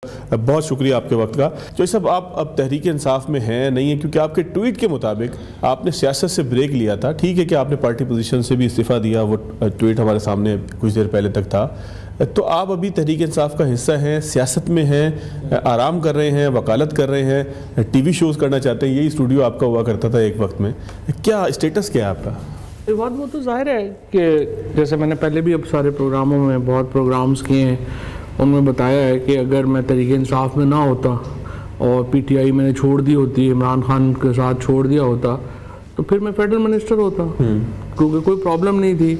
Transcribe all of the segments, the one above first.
बहुत शुक्रिया आपके वक्त का। जो सब आप अब तहरीक इंसाफ में हैं नहीं है, क्योंकि आपके ट्वीट के मुताबिक आपने सियासत से ब्रेक लिया था। ठीक है कि आपने पार्टी पोजीशन से भी इस्तीफ़ा दिया, वो ट्वीट हमारे सामने कुछ देर पहले तक था। तो आप अभी तहरीक इंसाफ का हिस्सा हैं, सियासत में हैं, आराम कर रहे हैं, वकालत कर रहे हैं, टीवी शोज़ करना चाहते हैं, यही स्टूडियो आपका हुआ करता था एक वक्त में। क्या स्टेटस क्या है आपका? बात वो तो जाहिर है कि जैसे मैंने पहले भी अब सारे प्रोग्रामों में बहुत प्रोग्राम्स किए हैं, उनमें बताया है कि अगर मैं तहरीक इंसाफ में ना होता और पीटीआई मैंने छोड़ दी होती, इमरान खान के साथ छोड़ दिया होता, तो फिर मैं फेडरल मिनिस्टर होता, क्योंकि कोई प्रॉब्लम नहीं थी।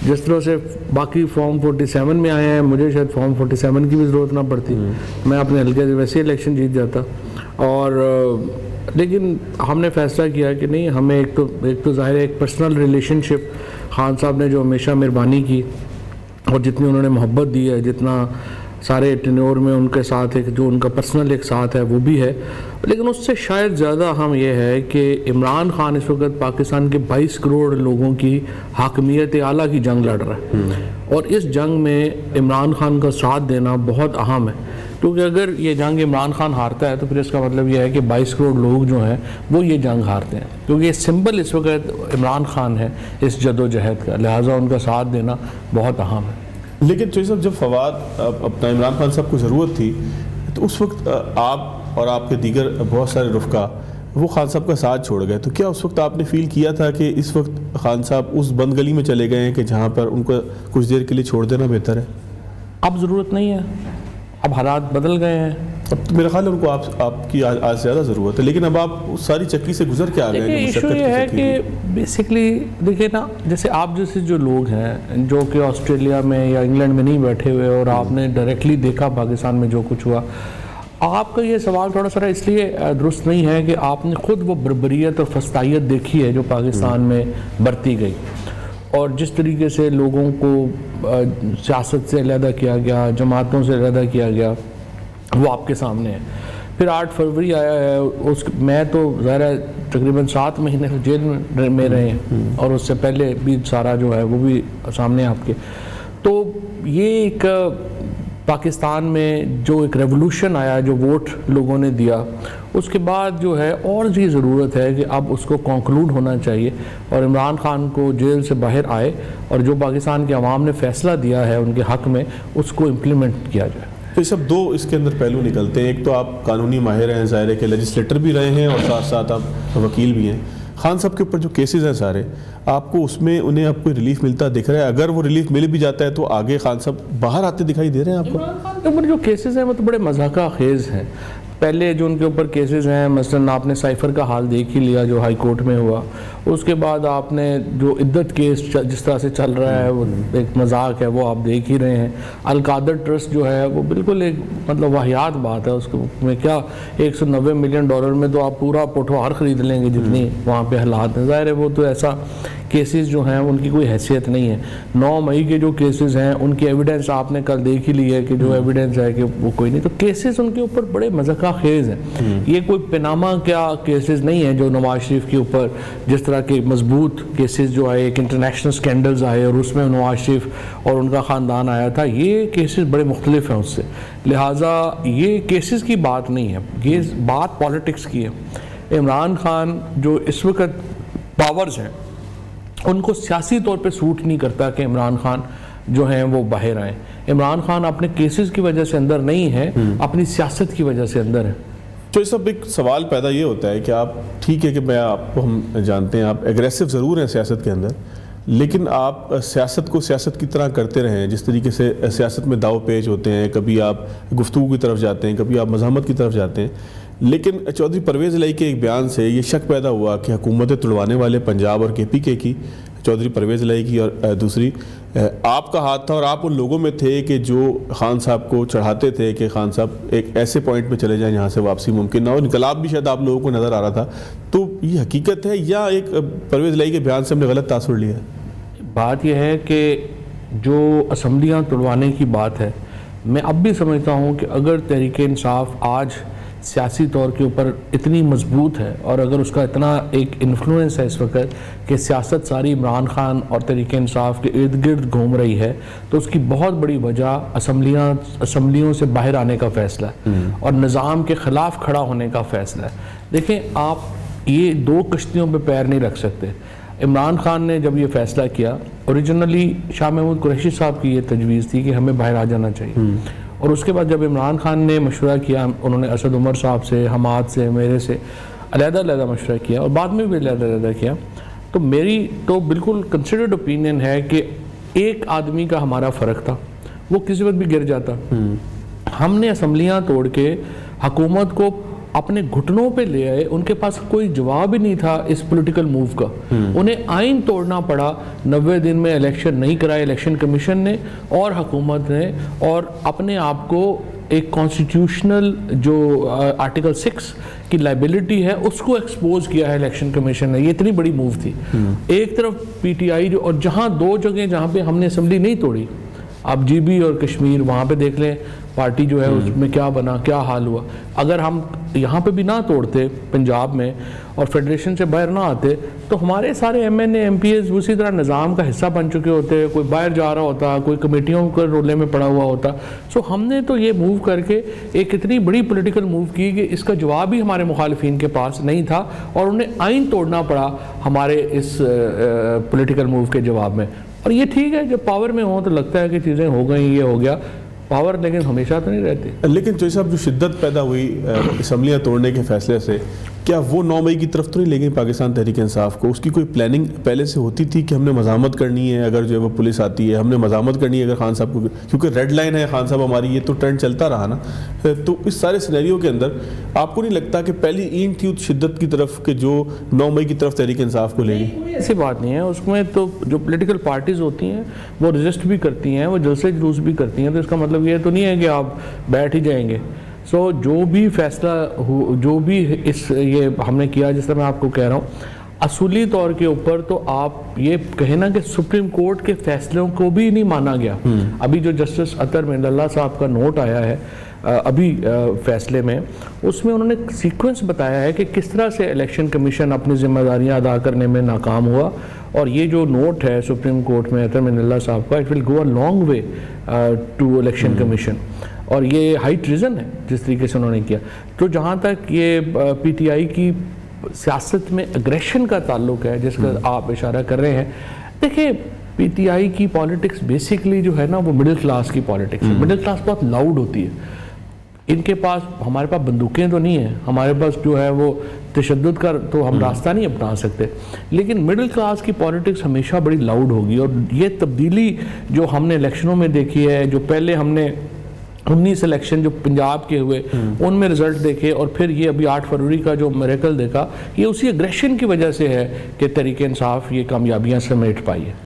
जिस तरह से बाकी फॉर्म 47 में आए हैं, मुझे शायद फॉर्म 47 की भी ज़रूरत ना पड़ती, मैं अपने हल्के से वैसे इलेक्शन जीत जाता। और लेकिन हमने फैसला किया कि नहीं, हमें एक तो ज़ाहिर है एक पर्सनल रिलेशनशिप खान साहब ने जो हमेशा मेहरबानी की और जितनी उन्होंने मोहब्बत दी है, जितना सारे टेन्योर में उनके साथ एक जो उनका पर्सनल एक साथ है वो भी है, लेकिन उससे शायद ज़्यादा हम ये है कि इमरान खान इस वक्त पाकिस्तान के 22 करोड़ लोगों की हाकमियत आला की जंग लड़ रहा है, और इस जंग में इमरान खान का साथ देना बहुत अहम है। क्योंकि अगर ये जंग इमरान खान हारता है तो फिर इसका मतलब यह है कि 22 करोड़ लोग जो हैं वो ये जंग हारते हैं, क्योंकि ये सिंबल इस वक्त इमरान खान है इस जदोजहद का, लिहाजा उनका साथ देना बहुत अहम है। लेकिन चौधरी साहब, जब फवाद अपना इमरान खान साहब को ज़रूरत थी तो उस वक्त आप और आपके दीगर बहुत सारे रुफ़का वो खान साहब का साथ छोड़ गए, तो क्या उस वक्त आपने फ़ील किया था कि इस वक्त खान साहब उस बंद गली में चले गए हैं कि जहाँ पर उनको कुछ देर के लिए छोड़ देना बेहतर है? अब ज़रूरत नहीं है, अब हालात बदल गए हैं। अब तो मेरा ख्याल है उनको आपकी आज ज़्यादा ज़रूरत है, लेकिन अब आप उस सारी चक्की से गुजर के आ गए। इशू ये है कि बेसिकली देखिए ना, जैसे आप जैसे जो लोग हैं जो कि ऑस्ट्रेलिया में या इंग्लैंड में नहीं बैठे हुए और आपने डायरेक्टली देखा पाकिस्तान में जो कुछ हुआ, आपका ये सवाल थोड़ा सा इसलिए दुरुस्त नहीं है कि आपने खुद वो बर्बरियत और फस्तायत देखी है जो पाकिस्तान में बरती गई, और जिस तरीके से लोगों को सियासत से अलहदा किया गया, जमातों से अलहदा किया गया, वो आपके सामने है। फिर 8 फरवरी आया है, मैं तो ज़ाहिर तकरीबन 7 महीने जेल में रहे हैं, और उससे पहले भी सारा जो है वो भी सामने आपके। तो ये एक पाकिस्तान में जो एक रेवोल्यूशन आया, जो वोट लोगों ने दिया, उसके बाद जो है और भी ज़रूरत है कि अब उसको कंक्लूड होना चाहिए और इमरान खान को जेल से बाहर आए और जो पाकिस्तान के अवाम ने फ़ैसला दिया है उनके हक़ में उसको इम्प्लीमेंट किया जाए। तो ये सब दो इसके अंदर पहलू निकलते हैं। एक तो आप कानूनी माहिर हैं, ज़ाहिर है कि लेजिस्लेटर भी रहे हैं और साथ साथ आप वकील भी हैं। खान साहब के ऊपर जो केसेस हैं सारे, आपको उसमें उन्हें अब कोई रिलीफ मिलता दिख रहा है? अगर वो रिलीफ मिल भी जाता है तो आगे खान साहब बाहर आते दिखाई दे रहे हैं आपको? इमरान खान के ऊपर जो केसेस हैं वो तो बड़े मज़ाक़ा खेज़ हैं। पहले जो उनके ऊपर केसेस हैं, मसलन आपने साइफ़र का हाल देख ही लिया जो हाई कोर्ट में हुआ, उसके बाद आपने जो इद्दत केस जिस तरह से चल रहा है वो एक मजाक है, वो आप देख ही रहे हैं। अलकादर ट्रस्ट जो है वो बिल्कुल एक मतलब वाहियात बात है, उसको में क्या 190 मिलियन डॉलर में तो आप पूरा पोठवार ख़रीद लेंगे जितनी वहाँ पे हालात हैं। ज़ाहिर है वो तो ऐसा केसेस जो हैं उनकी कोई हैसियत नहीं है। 9 मई के जो केसेस हैं उनकी एविडेंस आपने कल देख ही ली है कि जो एविडेंस है कि वो कोई नहीं, तो केसेस उनके ऊपर बड़े मज़ाक़ा खेज़ हैं। ये कोई पनामा क्या केसेस नहीं है जो नवाज शरीफ के ऊपर जिस तरह के मजबूत केसेस जो आए, एक इंटरनेशनल स्कैंडल्स आए और उसमें नवाज शरीफ और उनका ख़ानदान आया था, ये केसेस बड़े मुख्तलिफ हैं उससे। लिहाजा ये केसेस की बात नहीं है, ये बात पॉलिटिक्स की है। इमरान खान जो इस वक्त पावर्स हैं उनको सियासी तौर पे सूट नहीं करता कि इमरान खान जो हैं वो बाहर आए। इमरान खान अपने केसेस की वजह से अंदर नहीं है, अपनी सियासत की वजह से अंदर है। तो ये सब एक सवाल पैदा ये होता है कि आप, ठीक है कि मैं आपको हम जानते हैं आप एग्रेसिव ज़रूर हैं सियासत के अंदर, लेकिन आप सियासत को सियासत की तरह करते रहें। जिस तरीके से सियासत में दाव पेच होते हैं, कभी आप गुफ्तगू की तरफ जाते हैं, कभी आप मज़ाहमत की तरफ जाते हैं, लेकिन चौधरी परवेज़ इलाही के एक बयान से ये शक पैदा हुआ कि हुकूमतें तुड़वाने वाले पंजाब और KPK की, चौधरी परवेज़ इलाही की और दूसरी आपका हाथ था, और आप उन लोगों में थे कि जो खान साहब को चढ़ाते थे कि खान साहब एक ऐसे पॉइंट पे चले जाएं जहाँ से वापसी मुमकिन ना हो। इनकलाब भी शायद आप लोगों को नज़र आ रहा था। तो ये हकीकत है या एक परवेज़ इलाही के बयान से हमने गलत तासुर लिया? बात यह है कि जो असम्बलियाँ तुड़वाने की बात है, मैं अब भी समझता हूँ कि अगर तहरीक इंसाफ आज सियासी तौर के ऊपर इतनी मजबूत है और अगर उसका इतना एक इन्फ्लुएंस है इस वक्त कि सियासत सारी इमरान खान और तहरीक इंसाफ के इर्द गिर्द घूम रही है, तो उसकी बहुत बड़ी वजह असम्बलियों से बाहर आने का फ़ैसला है और निज़ाम के ख़िलाफ़ खड़ा होने का फ़ैसला है। देखें, आप ये दो कश्तियों पे पैर नहीं रख सकते। इमरान खान ने जब ये फ़ैसला किया, ओरिजिनली शाह महमूद कुरैशी साहब की ये तजवीज़ थी कि हमें बाहर आ जाना चाहिए, और उसके बाद जब इमरान खान ने मशवरा किया, उन्होंने असद उमर साहब से, हमाद से, मेरे से अलग-अलग मशवरा किया और बाद में भी अलग-अलग किया, तो मेरी तो बिल्कुल कंसिडर्ड ओपिनियन है कि एक आदमी का हमारा फ़र्क था, वो किसी वक्त भी गिर जाता। हमने असम्बलियाँ तोड़ के हुकूमत को अपने घुटनों पे ले आए, उनके पास कोई जवाब ही नहीं था इस पॉलिटिकल मूव का। उन्हें आइन तोड़ना पड़ा, 90 दिन में इलेक्शन नहीं कराए इलेक्शन कमीशन ने और हुकूमत ने, और अपने आप को एक कॉन्स्टिट्यूशनल जो आर्टिकल 6 की लाइबिलिटी है उसको एक्सपोज किया है इलेक्शन कमीशन ने। ये इतनी बड़ी मूव थी। एक तरफ पीटीआई जो, और जहाँ दो जगह जहाँ पे हमने असम्बली नहीं तोड़ी, आप जीबी और कश्मीर वहाँ पे देख लें पार्टी जो है उसमें क्या बना, क्या हाल हुआ। अगर हम यहाँ पे भी ना तोड़ते पंजाब में और फेडरेशन से बाहर ना आते, तो हमारे सारे एमएनए एमपीएस उसी तरह निज़ाम का हिस्सा बन चुके होते, कोई बाहर जा रहा होता, कोई कमेटियों के रोले में पड़ा हुआ होता। सो हमने तो ये मूव करके एक इतनी बड़ी पॉलिटिकल मूव की कि इसका जवाब ही हमारे मुखालिफिन के पास नहीं था और उन्हें आइन तोड़ना पड़ा हमारे इस पॉलिटिकल मूव के जवाब में। और ये ठीक है, जब पावर में हो तो लगता है कि चीज़ें हो गई, ये हो गया पावर, लेकिन हमेशा तो नहीं रहती। लेकिन जो साहब जो शिद्दत पैदा हुई असम्बलियाँ तोड़ने के फैसले से, क्या वो 9 मई की तरफ तो नहीं ले गई पाकिस्तान तहरीक इंसाफ को? उसकी कोई प्लानिंग पहले से होती थी कि हमने मज़ामत करनी है अगर जो है वो पुलिस आती है, हमने मज़ामत करनी है अगर खान साहब को, क्योंकि रेड लाइन है खान साहब हमारी, ये तो ट्रेंड चलता रहा ना। तो इस सारे सिनेरियो के अंदर आपको नहीं लगता कि पहली ईंट थी उस शिद्दत की तरफ कि जो 9 मई की तरफ तहरीक इंसाफ को ले गई? ऐसी बात नहीं है, उसमें तो जो पोलिटिकल पार्टीज़ होती हैं वो रजिस्ट भी करती हैं, वो जलसे जुलूस भी करती हैं, तो इसका मतलब ये तो नहीं है कि आप बैठ ही जाएंगे। सो जो भी फैसला जो भी ये हमने किया, जिस तरह मैं आपको कह रहा हूँ, असूली तौर के ऊपर तो आप ये कहें ना कि सुप्रीम कोर्ट के फैसलों को भी नहीं माना गया। अभी जो जस्टिस अतर मिनल्ला साहब का नोट आया है अभी फैसले में, उसमें उन्होंने सीक्वेंस बताया है कि किस तरह से इलेक्शन कमीशन अपनी जिम्मेदारियां अदा करने में नाकाम हुआ। और ये जो नोट है सुप्रीम कोर्ट में अतर मिनल्ला साहब का, it will go a long way to election commission, और ये हाई ट्रिजन है जिस तरीके से उन्होंने किया। तो जहाँ तक ये पीटीआई की सियासत में अग्रेशन का ताल्लुक है जिसका आप इशारा कर रहे हैं, देखिए पीटीआई की पॉलिटिक्स बेसिकली जो है ना वो मिडिल क्लास की पॉलिटिक्स है। मिडिल क्लास बहुत लाउड होती है, इनके पास, हमारे पास बंदूकें तो नहीं है, हमारे पास जो है वो तशद्दुद का तो हम रास्ता नहीं अपना सकते, लेकिन मिडिल क्लास की पॉलिटिक्स हमेशा बड़ी लाउड होगी। और ये तब्दीली जो हमने इलेक्शनों में देखी है, जो पहले हमने 19 इलेक्शन जो पंजाब के हुए उनमें रिजल्ट देखे, और फिर ये अभी 8 फरवरी का जो मिरेकल देखा, ये उसी एग्रेशन की वजह से है कि तहरीक इंसाफ ये कामयाबियां समेट पाई है।